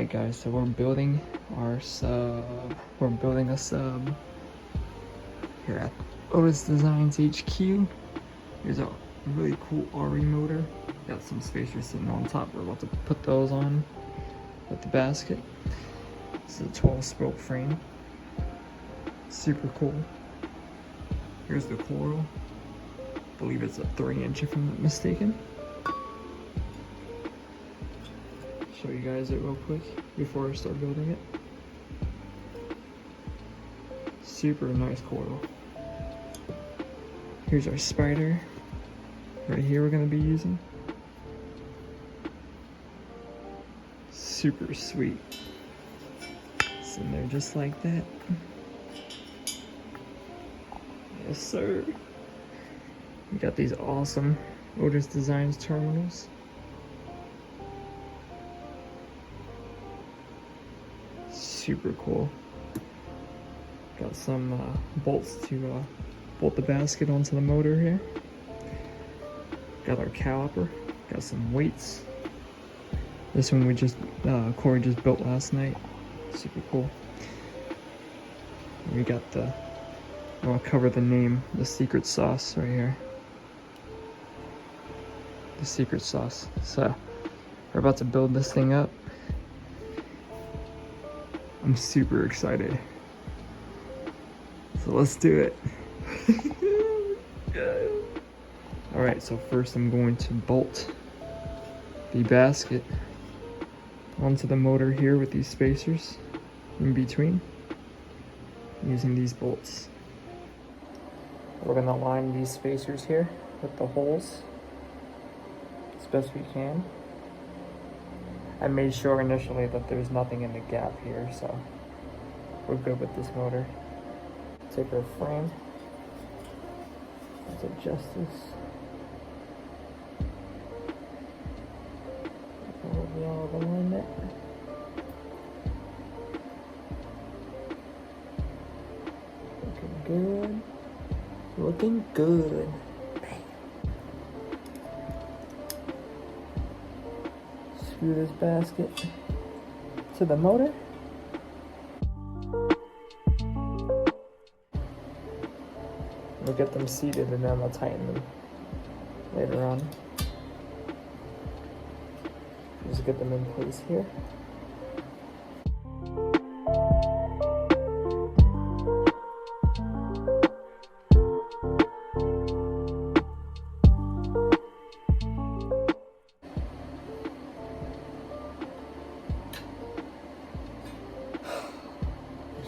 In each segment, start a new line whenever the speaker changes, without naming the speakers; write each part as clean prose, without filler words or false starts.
Alright guys, so we're building our sub. We're building a sub here at Otis Designs HQ. Here's a really cool RE motor. Got some spacers sitting on top. We're about to put those on with the basket. This is a 12-spoke frame. Super cool. Here's the coil. I believe it's a 3-inch if I'm not mistaken. Show you guys it real quick before I start building it. Super nice coil. Here's our spider. Right here we're gonna be using. Super sweet. It's in there just like that. Yes sir. We got these awesome Otis Designs terminals. Super cool. Got some bolts to bolt the basket onto the motor here. Got our caliper. Got some weights. This one we just Corey just built last night. Super cool. We got the, I'll cover the name, the secret sauce right here. The secret sauce. So we're about to build this thing up. I'm super excited. So let's do it. Alright, so first I'm going to bolt the basket onto the motor here with these spacers in between, using these bolts. We're going to line these spacers here with the holes as best we can. I made sure initially that there's nothing in the gap here, so we're good with this motor. Take our frame. Let's adjust this. We'll be all align it. Looking good. Looking good. Screw this basket to the motor. We'll get them seated and then I'll tighten them later on. Just get them in place here.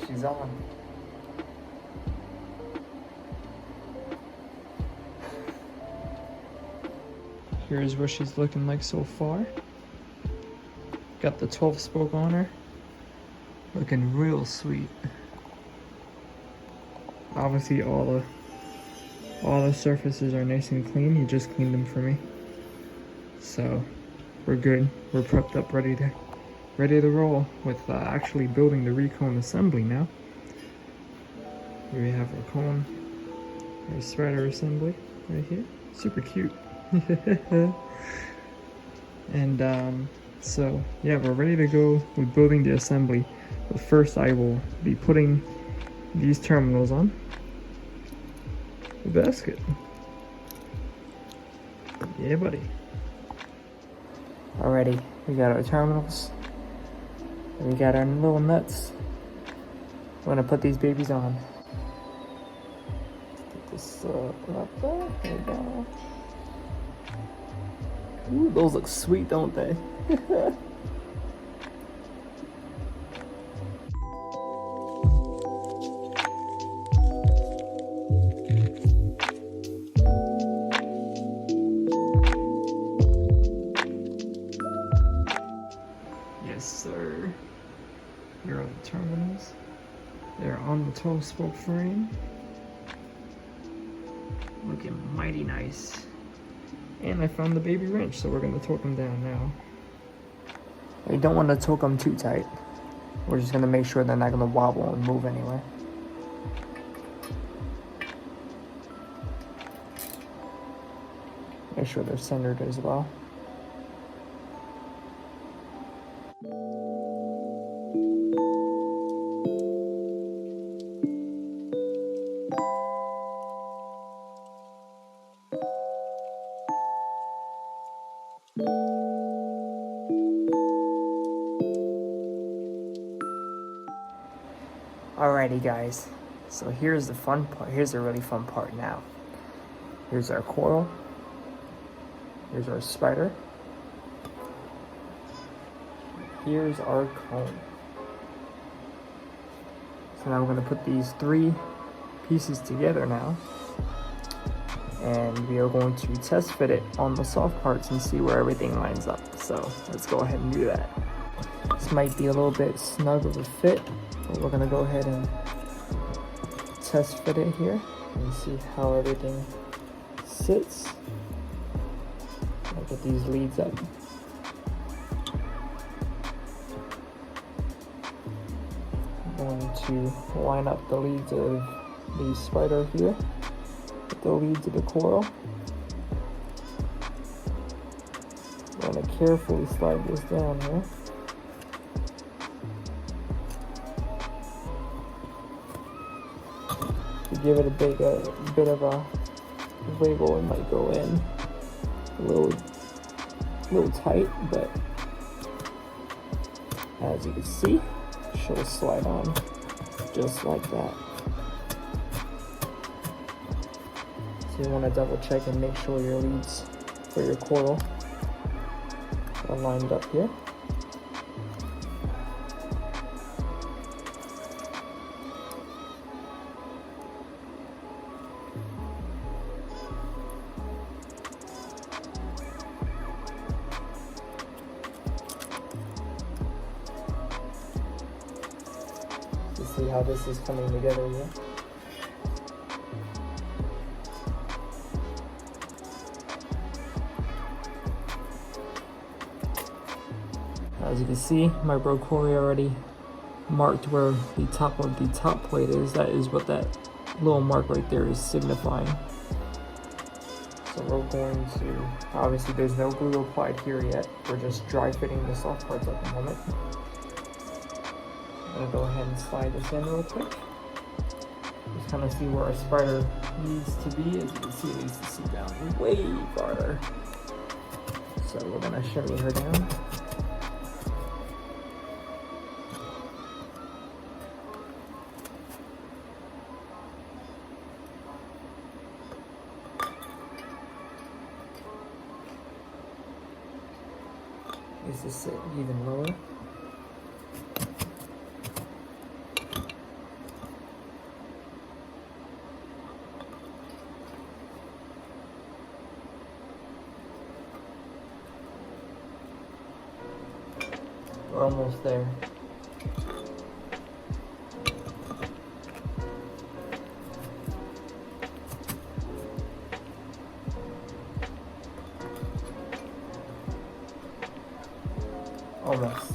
She's on. Here's what she's looking like so far. Got the 12-spoke on her. Looking real sweet. Obviously all the surfaces are nice and clean. He just cleaned them for me. So we're good. We're prepped up, ready to roll with actually building the recone assembly now. Here we have our cone, our spreader assembly right here. Super cute. And so yeah, we're ready to go with building the assembly. But first I will be putting these terminals on the basket. Yeah buddy. Alrighty, we got our terminals. We got our little nuts. We're gonna put these babies on. Put this up there. There we go. Ooh, those look sweet, don't they? Yes, sir. Here are the terminals. They're on the 12-spoke frame. Looking mighty nice. And I found the baby wrench, so we're going to torque them down now. We don't want to torque them too tight. We're just going to make sure they're not going to wobble and move anyway. Make sure they're centered as well. Alrighty guys, so here's the fun part. Here's the really fun part now. Here's our coil. Here's our spider. Here's our cone. So now we're going to put these 3 pieces together now. And we are going to test fit it on the soft parts and see where everything lines up. So let's go ahead and do that. This might be a little bit snug of a fit, but we're going to go ahead and test fit it here and see how everything sits. I'll get these leads up. I'm going to line up the leads of the spider here with the leads of the coil. I'm going to carefully slide this down here. To give it a bit of a wiggle, it might go in a little tight, but as you can see, she'll slide on just like that. So you want to double check and make sure your leads for your coil are lined up here. See how this is coming together here. As you can see, my bro Corey already marked where the top of the top plate is. That is what that little mark right there is signifying. So we're going to, obviously there's no glue applied here yet. We're just dry fitting the soft parts at the moment. I'm gonna go ahead and slide this in real quick. Just kind of see where our spider needs to be. As you can see, it needs to sit down way farther. So we're gonna shimmy her down. Needs to sit even lower. We're almost there. Almost.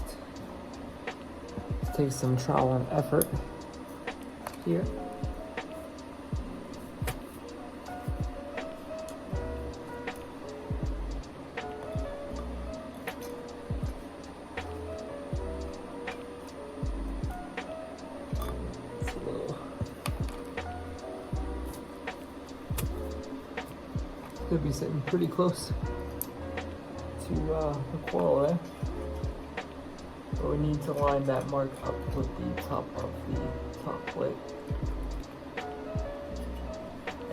It takes some trial and effort here. Could be sitting pretty close to the coil there. But we need to line that mark up with the top of the top plate.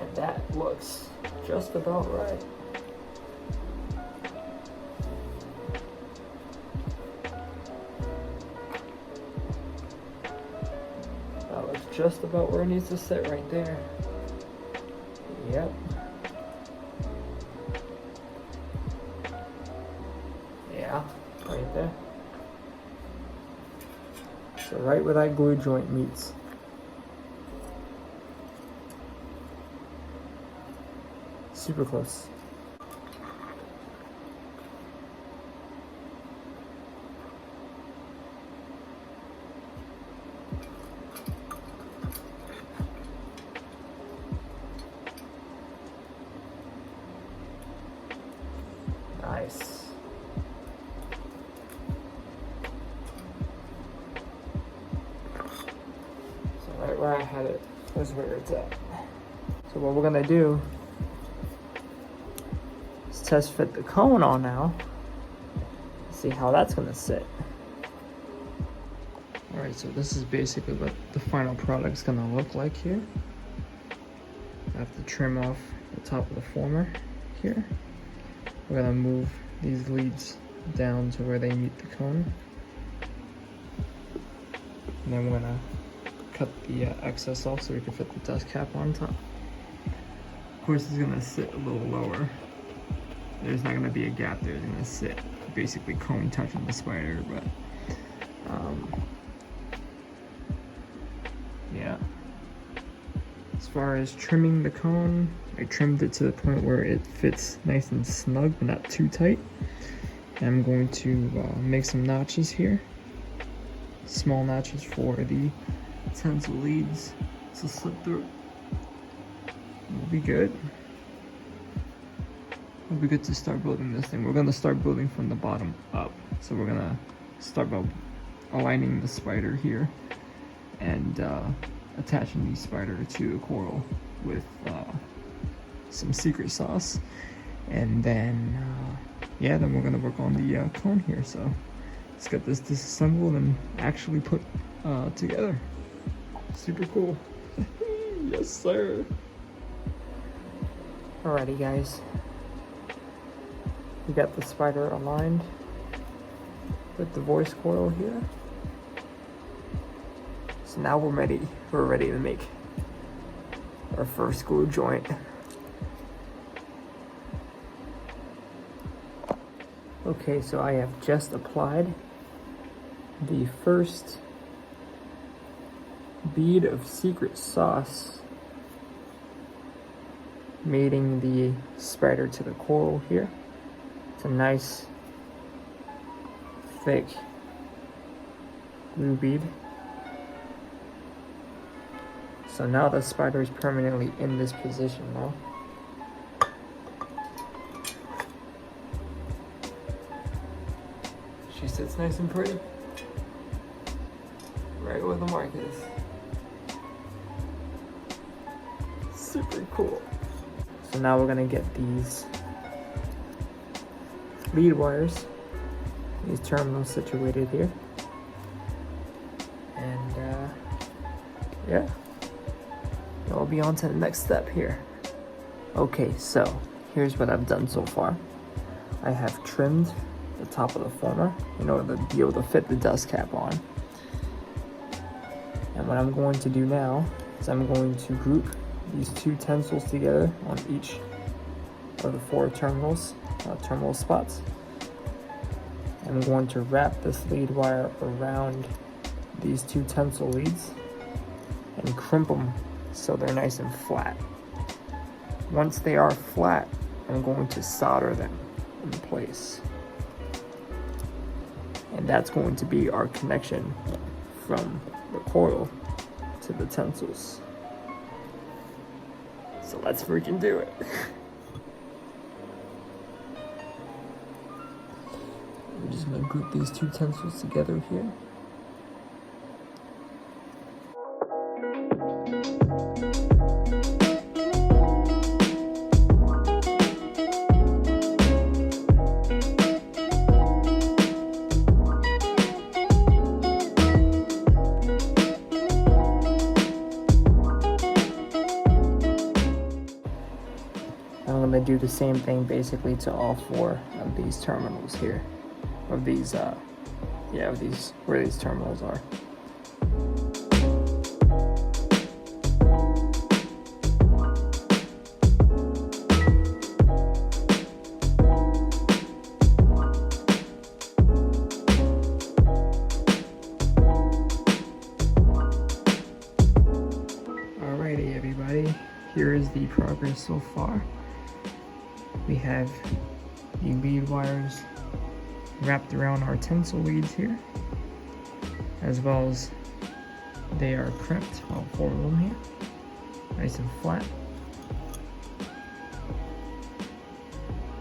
And that looks just about right. That looks just about where it needs to sit right there. Yep. Yeah, right there. So right where that glue joint meets. Super close. Nice. Right where I had it is where it's at. So what we're gonna do is test fit the cone on now. See how that's gonna sit. Alright, so this is basically what the final product's gonna look like here. I have to trim off the top of the former here. We're gonna move these leads down to where they meet the cone. And then we're gonna cut the excess off so we can fit the dust cap on top. Of course, it's gonna sit a little lower. There's not gonna be a gap there. It's gonna sit basically cone touching the spider, but yeah. As far as trimming the cone, I trimmed it to the point where it fits nice and snug, but not too tight. And I'm going to make some notches here. Small notches for the tensile leads to slip through. It'll be good. It'll be good to start building this thing. We're gonna start building from the bottom up. So we're gonna start by aligning the spider here and attaching the spider to the coral with some secret sauce. And then, yeah, then we're gonna work on the cone here. So let's get this disassembled and actually put together. Super cool. Yes, sir. Alrighty, guys. We got the spider aligned with the voice coil here. So now we're ready. We're ready to make our first screw joint. Okay, so I have just applied the first bead of secret sauce, mating the spider to the coral here. It's a nice, thick glue bead. So now the spider is permanently in this position now. She sits nice and pretty, right where the mark is. Super cool. So now we're gonna get these lead wires, these terminals situated here, and yeah, we'll be on to the next step here. Okay, so here's what I've done so far. I have trimmed the top of the former in order to be able to fit the dust cap on. And what I'm going to do now is I'm going to group these two tensils together on each of the four terminal spots. I'm going to wrap this lead wire around these two tensile leads and crimp them so they're nice and flat. Once they are flat, I'm going to solder them in place. And that's going to be our connection from the coil to the tensils. So let's freaking do it. We're just gonna group these two tensils together here. I'm going to do the same thing basically to all four of these terminals here, of these, where these terminals are. Alrighty, everybody, here is the progress so far. We have the lead wires wrapped around our tensile leads here, as well as they are crimped, all four of them here, nice and flat.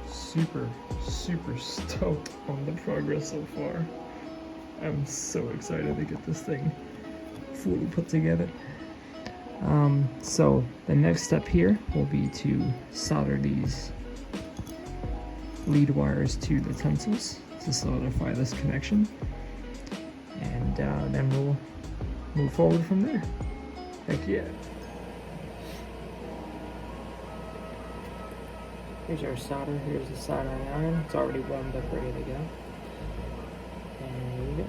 Super stoked on the progress so far. I'm so excited to get this thing fully put together. So the next step here will be to solder these lead wires to the tensils to solidify this connection. And and then we'll move forward from there. Heck yeah. Here's our solder. Here's the soldering iron. It's already warmed up, ready to go. And here we go.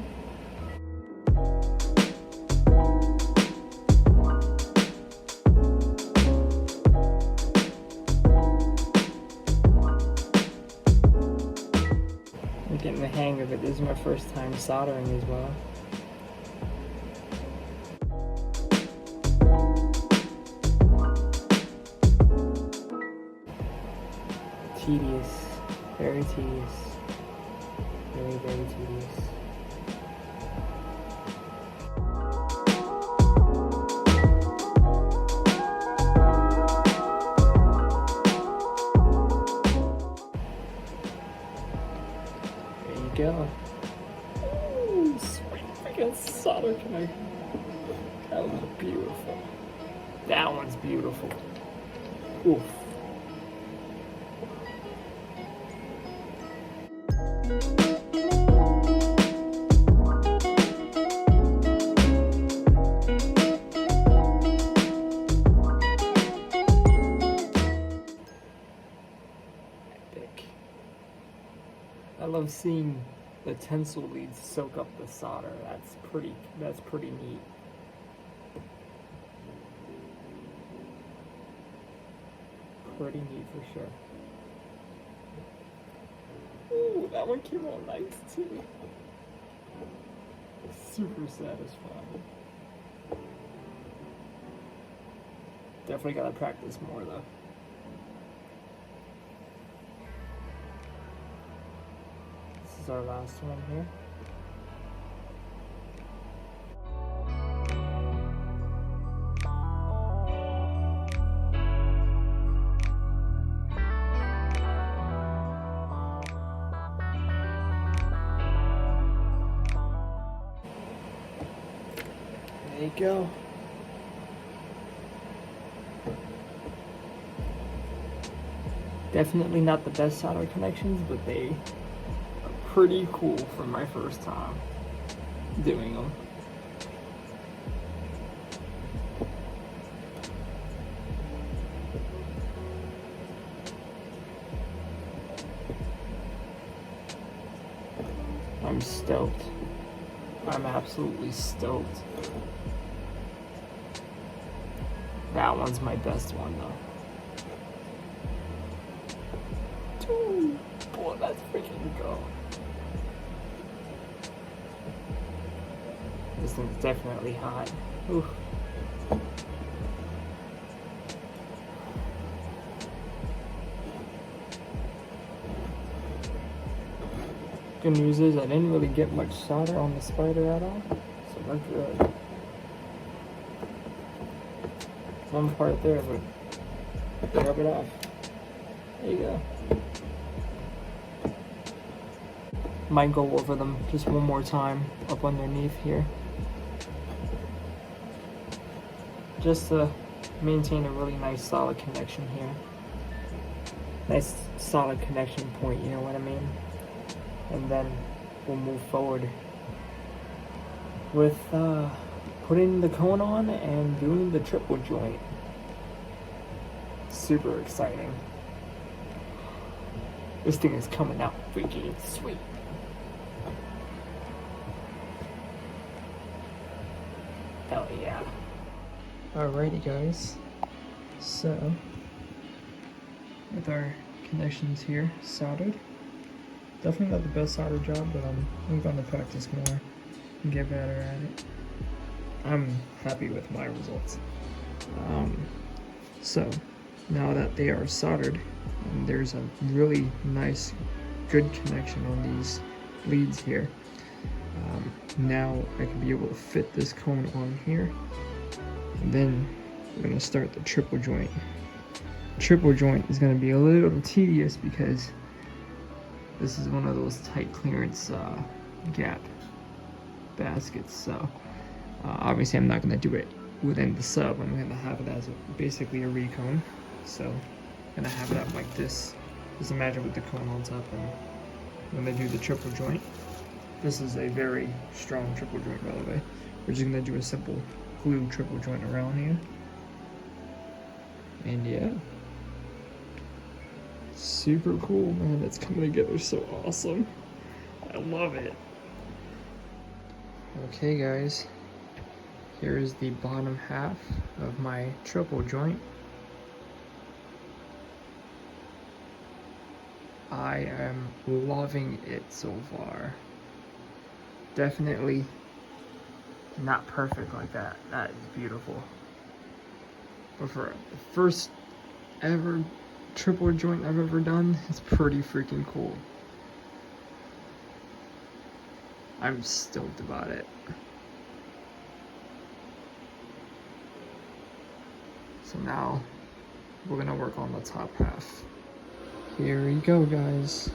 I'm getting the hang of it. This is my first time soldering as well. Tedious, very tedious, very, very tedious. There you go. Ooh, sweet freaking solder connector. That one's beautiful. That one's beautiful. Oof. I love seeing the tensile leads soak up the solder. That's pretty neat. Pretty neat for sure. Ooh, that one came out nice too. Super satisfying. Definitely gotta practice more though. This is our last one here. There you go. Definitely not the best solder connections, but they are pretty cool for my first time doing them. I'm stoked. I'm absolutely stoked. That one's my best one though. Ooh, boy, that's freaking go. This thing's definitely hot. Ooh. Good news is I didn't really get much solder on the spider at all, so that's good. One part there, but rub it off. There you go. Might go over them just one more time up underneath here, just to maintain a really nice solid connection here. Nice solid connection point, you know what I mean? And then we'll move forward with putting the cone on and doing the triple joint. Super exciting. This thing is coming out freaking sweet. Hell yeah. Alrighty guys, so with our connections here soldered, definitely not the best solder job, but I'm going to practice more and get better at it. I'm happy with my results. So now that they are soldered, and there's a really nice, good connection on these leads here. Now I can be able to fit this cone on here, and then we're going to start the triple joint. Triple joint is going to be a little tedious because this is one of those tight clearance gap baskets, so obviously I'm not going to do it within the sub. I'm going to have it as basically a recone, so I'm going to have it up like this. Just imagine with the cone on top, and I'm going to do the triple joint. This is a very strong triple joint, by the way. We're just gonna do a simple glue triple joint around here. And yeah. Super cool, man. It's coming together so awesome. I love it. Okay, guys. Here is the bottom half of my triple joint. I am loving it so far. Definitely not perfect like that. That is beautiful. But for the first ever triple joint I've ever done, it's pretty freaking cool. I'm stoked about it. So now we're gonna work on the top half. Here we go, guys.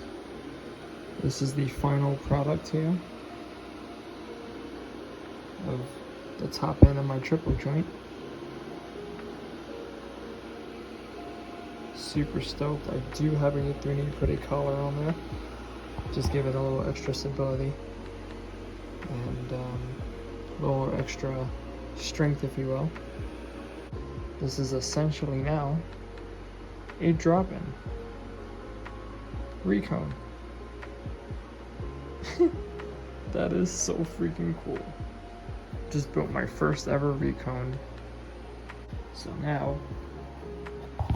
This is the final product here of the top end of my triple joint. Super stoked. I do have a 3D printed collar on there. Just give it a little extra stability and a little extra strength, if you will. This is essentially now a drop-in recone. That is so freaking cool. Just built my first ever recone. So now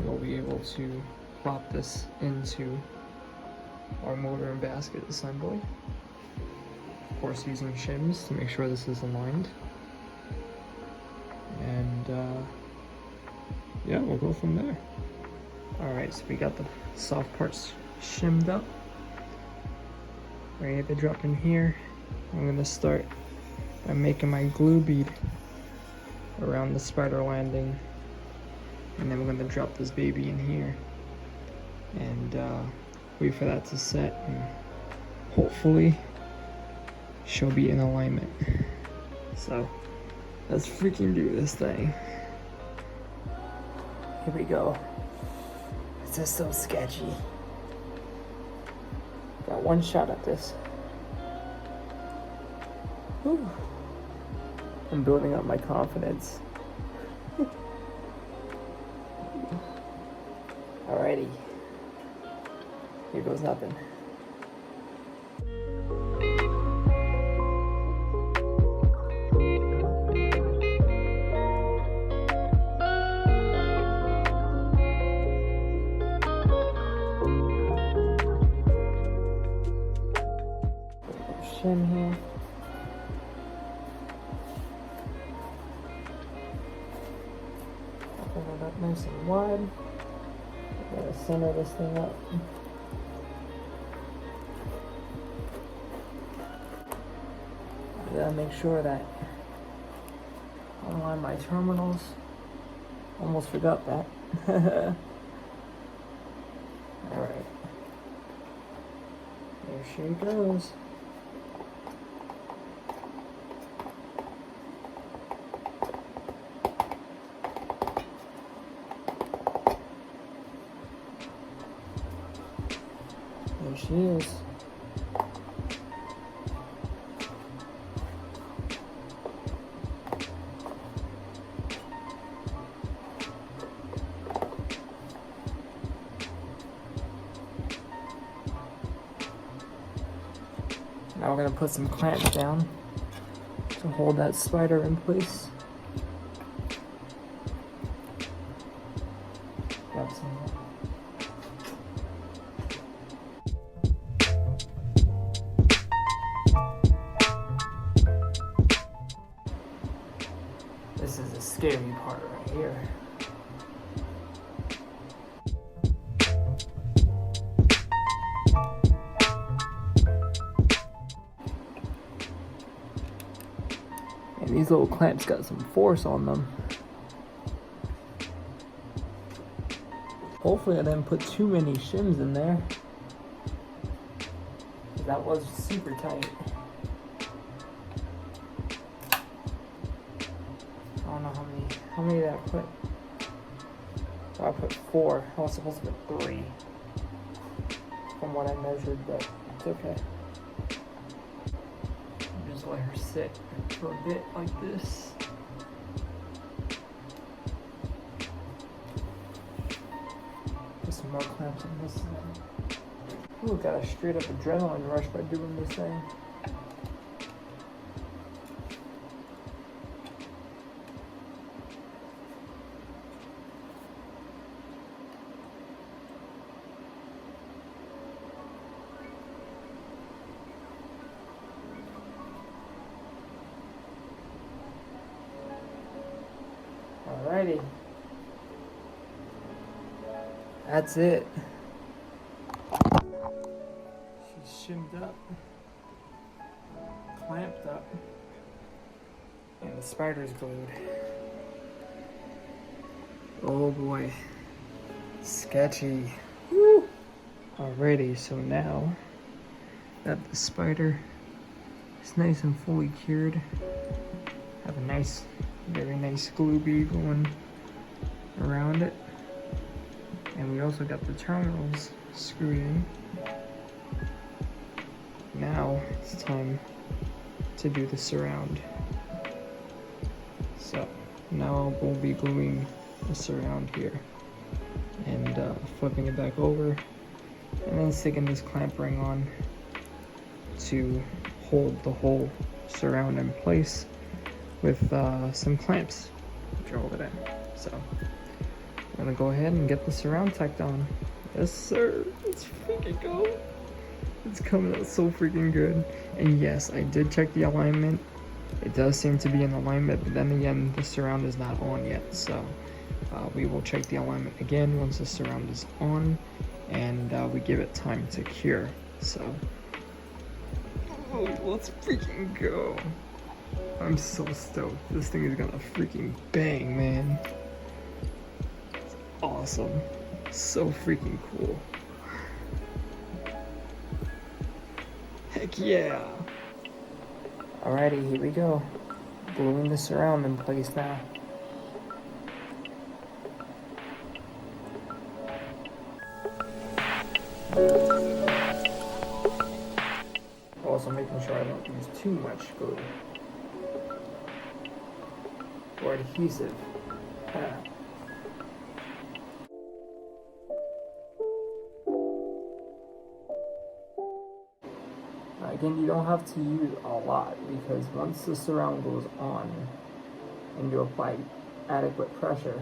we'll be able to plop this into our motor and basket assembly. Of course, using shims to make sure this is aligned. And yeah, we'll go from there. Alright, so we got the soft parts shimmed up. Ready to drop in here. I'm gonna start by making my glue bead around the spider landing. And then we're gonna drop this baby in here and wait for that to set, and hopefully she'll be in alignment. So let's freaking do this thing. Here we go. This is so sketchy. Got one shot at this. Whew. I'm building up my confidence. Alrighty. Here goes nothing. Shim here. Open it up nice and wide. Gotta center this thing up. I gotta make sure that I align my terminals. Almost forgot that. Alright. There she goes. There she is. Now we're going to put some clamps down to hold that spider in place. Grab some. This is the scary part right here. And these little clamps got some force on them. Hopefully I didn't put too many shims in there. That was super tight. I don't know how many did I put? Oh, I put 4. I was supposed to put 3 from what I measured, but it's okay. let her sit for a bit like this. Put some more clamps on this side. Ooh, got a straight up adrenaline rush by doing this thing. Alrighty. That's it. She's shimmed up, clamped up, and the spider's glued. Oh boy. Sketchy. Woo! Alrighty, so now that the spider is nice and fully cured, have a nice, very nice glue bead going around it. And we also got the terminals screwed in. Now it's time to do the surround. So now we'll be gluing the surround here and flipping it back over and then sticking this clamp ring on to hold the whole surround in place with some clamps which are over there. So I'm gonna go ahead and get the surround tacked on. Yes sir, let's freaking go. It's coming out so freaking good. And yes, I did check the alignment. It does seem to be in alignment, but then again, the surround is not on yet. So we will check the alignment again once the surround is on and we give it time to cure. So let's freaking go. I'm so stoked. This thing is gonna freaking bang, man. It's awesome. So freaking cool. Heck yeah. Alrighty, here we go. Gluing the surround in place now. Also making sure I don't use too much glue or adhesive. Again, you don't have to use a lot because once the surround goes on and you apply adequate pressure,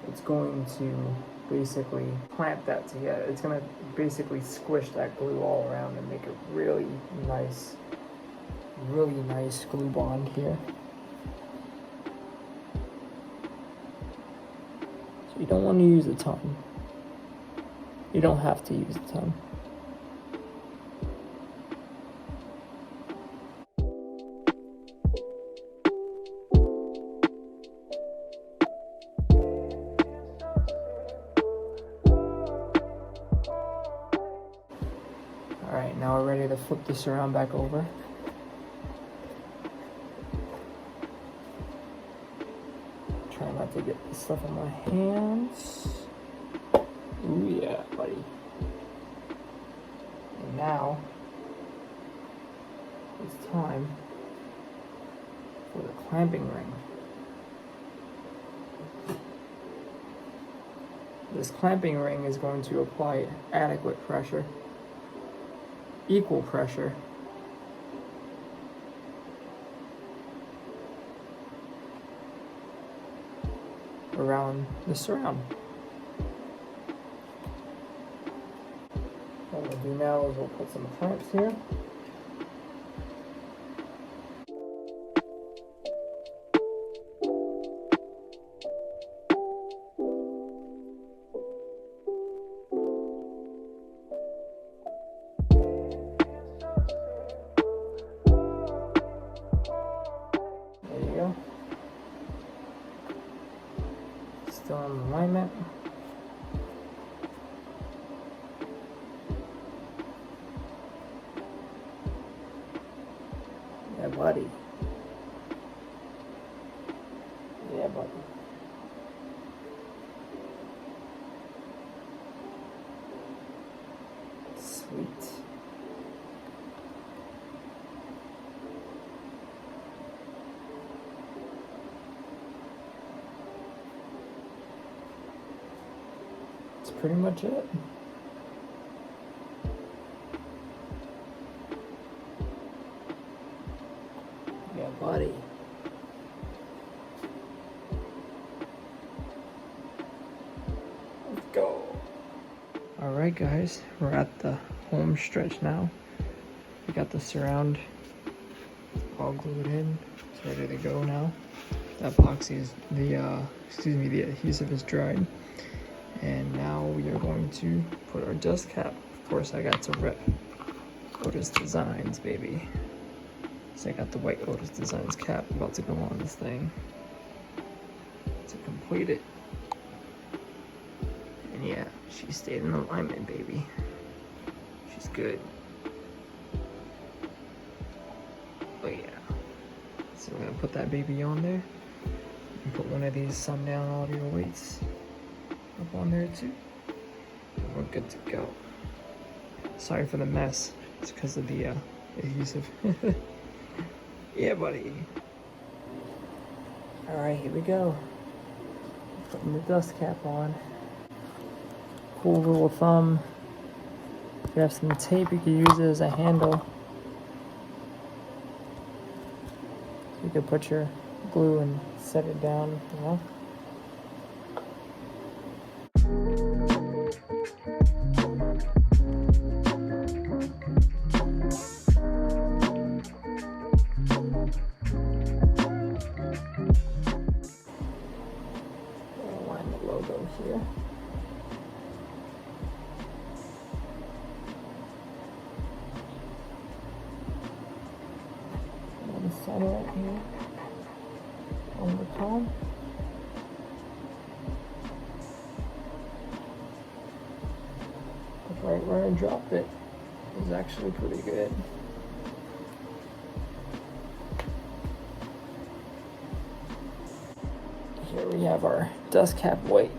it's going to basically clamp that together. It's going to basically squish that glue all around and make a really nice glue bond here. So you don't want to use a ton. You don't have to use a ton. Alright, now we're ready to flip this around back over. Try not to get this stuff on my hands. Ooh yeah, buddy. And now, it's time for the clamping ring. This clamping ring is going to apply adequate pressure, equal pressure, around the surround. What we'll do now is we'll put some clamps here. Still in alignment. Yeah, buddy. Yeah, buddy. Sweet. pretty much it. Yeah, buddy. Let's go. Alright guys, we're at the home stretch now. We got the surround all glued in. It's ready to go now. The epoxy is, the adhesive is dried. And now we are going to put our dust cap. Of course, I got to rep Otis Designs, baby. So I got the white Otis Designs cap about to go on this thing to complete it. And yeah, she stayed in alignment, baby. She's good. Oh yeah. So we're gonna put that baby on there and put one of these sundown audio weights up on there too. And we're good to go. Sorry for the mess. It's because of the adhesive. Yeah, buddy. Alright, here we go. Putting the dust cap on. Cool rule of thumb. If you have some tape, you can use it as a handle. You could put your glue and set it down, you know? Align the logo here. And center it here on the palm. Right where I dropped it is actually pretty good. Here we have our dust cap weight.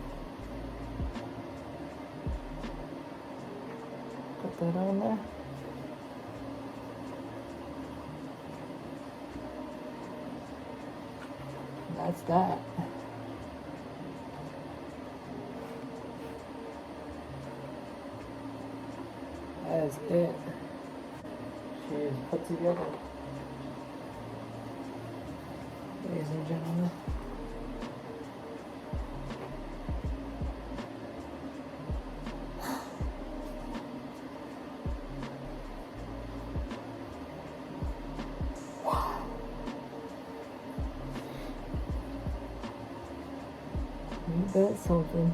Put that on there. And that's that. That is it. She is put together. Ladies and gentlemen. Wow. Ain't that something?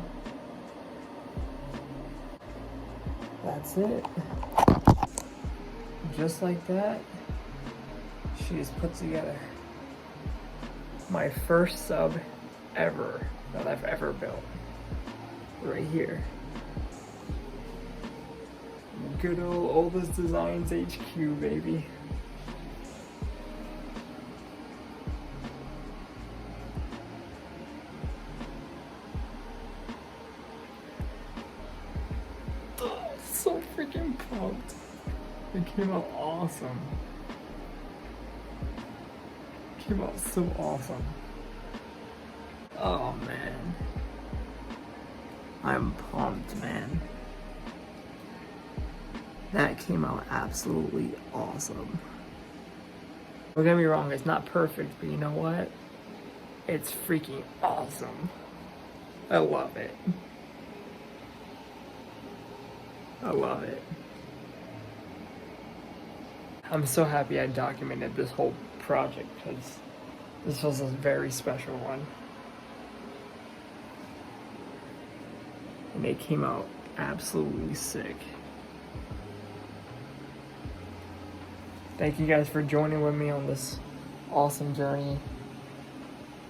That's it. Just like that, she is put together. My first sub ever that I've ever built. Right here. Good old Otis Designs HQ, baby. So freaking pumped. It came out awesome. It came out so awesome. Oh man. I'm pumped, man. That came out absolutely awesome. Don't get me wrong, it's not perfect, but you know what? It's freaking awesome. I love it. I love it. I'm so happy I documented this whole project because this was a very special one. And it came out absolutely sick. Thank you guys for joining with me on this awesome journey.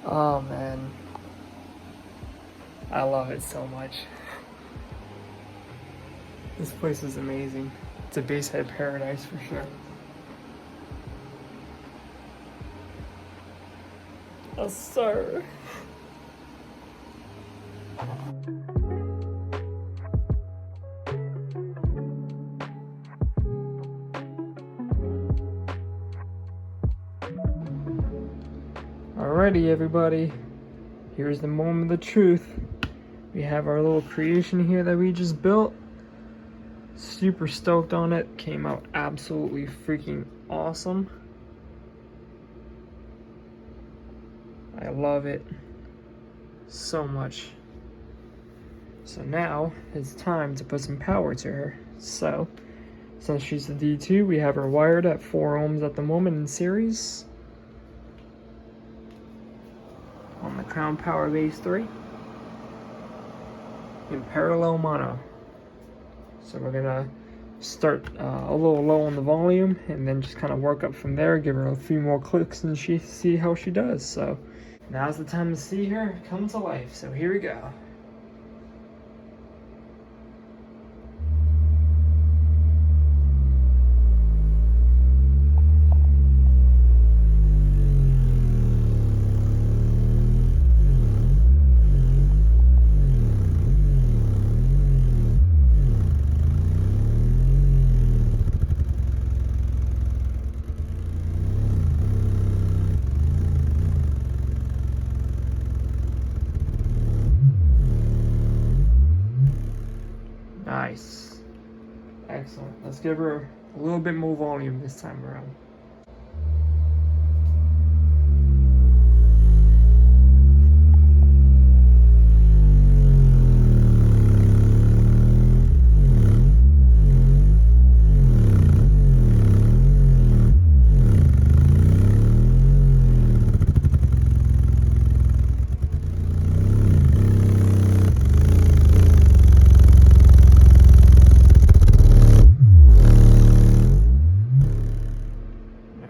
Oh man. I love it so much. This place is amazing. It's a basehead paradise for sure. Yes, sir. Alrighty, everybody. Here's the moment of the truth. we have our little creation here that we just built. Super stoked on it. Came out absolutely freaking awesome. I love it so much. So now it's time to put some power to her. So since she's the D2, we have her wired at 4 ohms at the moment in series on the Crown Power Base 3 in parallel mono. So we're gonna start a little low on the volume and then just kind of work up from there, give her a few more clicks and see how she does. So now's the time to see her come to life. So here we go. Nice. Excellent. Let's give her a little bit more volume this time around.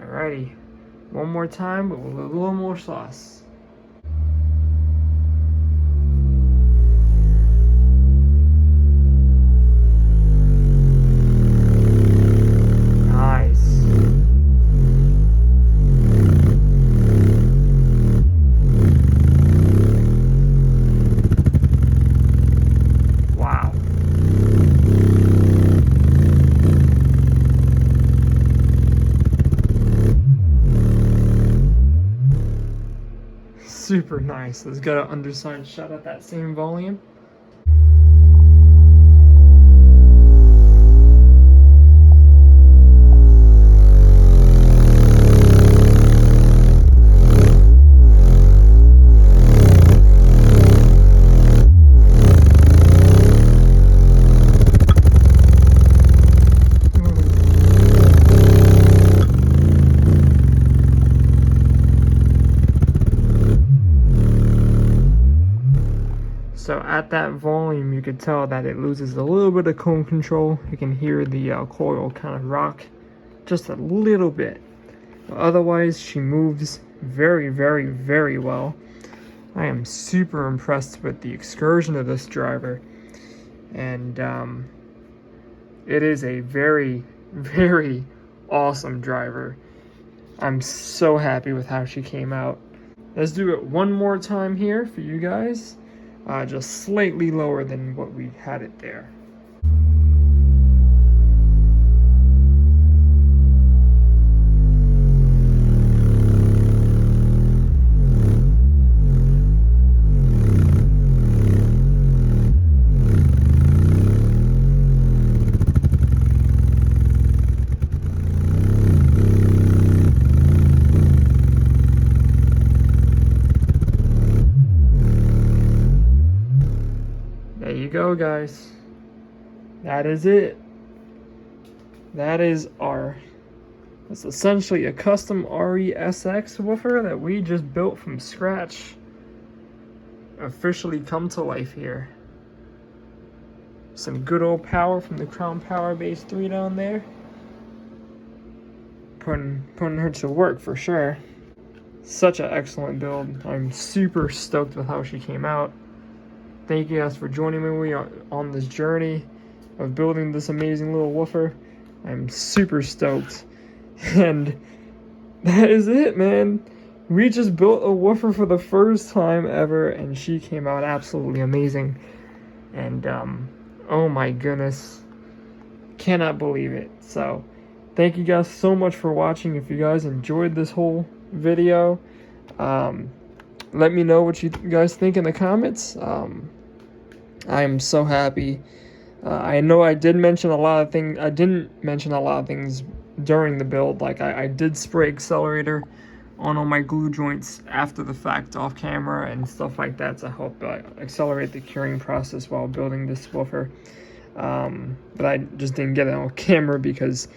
Alrighty, one more time, but with a little more sauce. Nice. Wow. Super nice. Let's get an underside shot at that same volume. So at that volume, you could tell that it loses a little bit of cone control. You can hear the coil kind of rock just a little bit. But otherwise, she moves very, very, very well. I am super impressed with the excursion of this driver. And it is a very, very awesome driver. I'm so happy with how she came out. Let's do it one more time here for you guys. Just slightly lower than what we had it there. There you go, guys. That is it. That is it's essentially a custom RE-SX woofer that we just built from scratch. Officially come to life here. Some good old power from the Crown Power Base 3 down there. Putting her to work for sure. Such an excellent build. I'm super stoked with how she came out. Thank you guys for joining me on this journey of building this amazing little woofer. I'm super stoked. And that is it, man. We just built a woofer for the first time ever, and she came out absolutely amazing. And oh my goodness, cannot believe it. So thank you guys so much for watching. If you guys enjoyed this whole video, let me know what you guys think in the comments. I am so happy. I know I did mention a lot of things. I didn't mention a lot of things during the build. Like I did spray accelerator on all my glue joints after the fact off camera and stuff like that to help accelerate the curing process while building this woofer. But I just didn't get it on camera because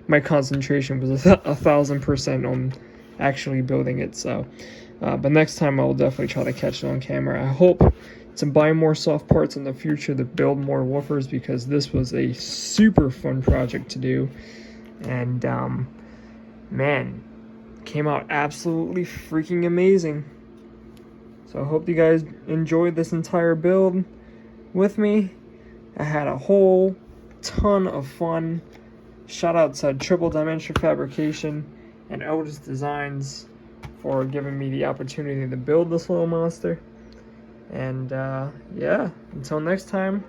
my concentration was 1,000% on actually building it. So, but next time I'll definitely try to catch it on camera. I hope to buy more soft parts in the future to build more woofers, because this was a super fun project to do. And man, came out absolutely freaking amazing. So I hope you guys enjoyed this entire build with me. I had a whole ton of fun. Shout out to Triple Dimension Fabrication and Otis Designs for giving me the opportunity to build this little monster. And yeah, until next time,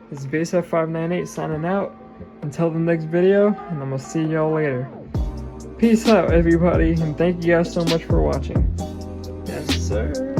this is BaseF598 signing out. Until the next video, and I'm gonna see y'all later. Peace out, everybody, and thank you guys so much for watching. Yes, sir.